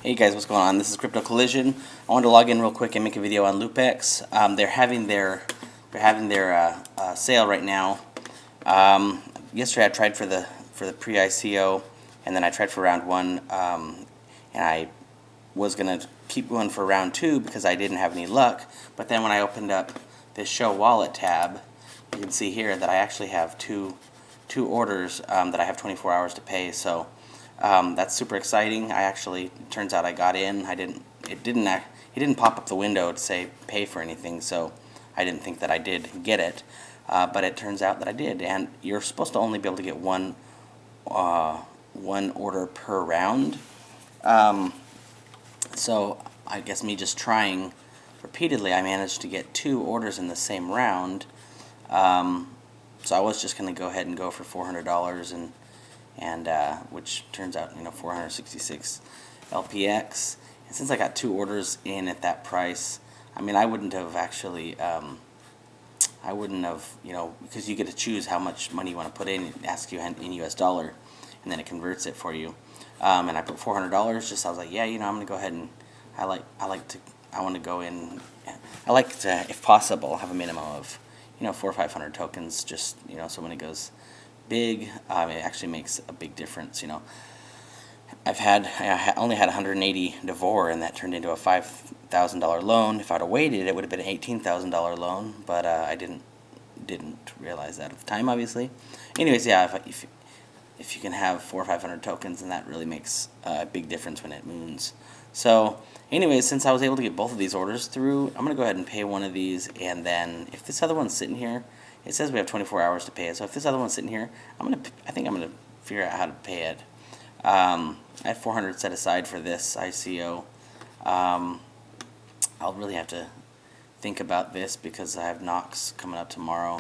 Hey guys, what's going on? This is Crypto Collision. I wanted to log in real quick and make a video on LoopX. They're having their sale right now. Yesterday I tried for the pre-ICO, and then I tried for round 1, and I was gonna keep going for round 2 because I didn't have any luck. But then when I opened up this Show Wallet tab, you can see here that I actually have two orders that I have 24 hours to pay. So that's super exciting. It turns out I got in. He didn't pop up the window to say pay for anything, so I didn't think that I did get it. But it turns out that I did, and you're supposed to only be able to get one order per round. So I guess me just trying repeatedly, I managed to get 2 orders in the same round. So I was just going to go ahead and go for $400 and which turns out 466 LPX. And since I got 2 orders in at that price, I mean, I wouldn't have actually because you get to choose how much money you want to put in. It asks you in US dollar, and then it converts it for you. And I put $400. Just I was like, yeah, I'm gonna go ahead and I want to go in. I like to, if possible, have a minimum of 400 or 500 tokens. Just so when it goes big, it actually makes a big difference. I only had 180 Davor, and that turned into a $5,000 loan. If I'd have waited, it would have been an $18,000 loan, but I didn't realize that at the time, obviously. Anyways, yeah, if you can have 400 or 500 tokens, then that really makes a big difference when it moons. So, anyways, since I was able to get both of these orders through, I'm gonna go ahead and pay one of these, and then if this other one's sitting here, it says we have 24 hours to pay it. So if this other one's sitting here, I think I'm gonna figure out how to pay it. I have 400 set aside for this ICO. I'll really have to think about this because I have Knox coming up tomorrow.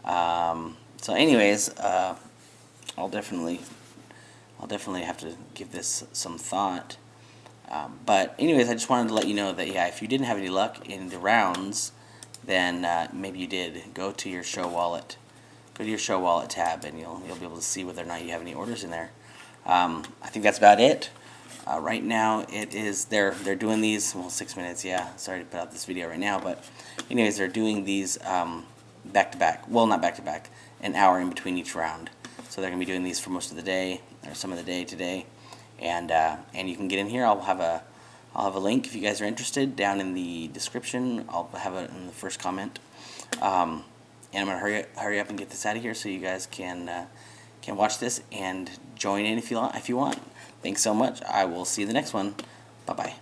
So anyways, I'll definitely have to give this some thought. But anyways, I just wanted to let you know that, yeah, if you didn't have any luck in the rounds, then maybe you did. Go to your Show Wallet tab, and you'll be able to see whether or not you have any orders in there. I think that's about it. Right now it is they're doing these 6 minutes. Yeah, sorry to put out this video right now, but anyways, they're doing these back to back. Well, not back to back, an hour in between each round. So they're gonna be doing these for most of the day, or some of the day today, and you can get in here. I'll have a link if you guys are interested down in the description. I'll have it in the first comment. And I'm gonna hurry up and get this out of here so you guys can watch this and join in if you want. Thanks so much. I will see you in the next one. Bye bye.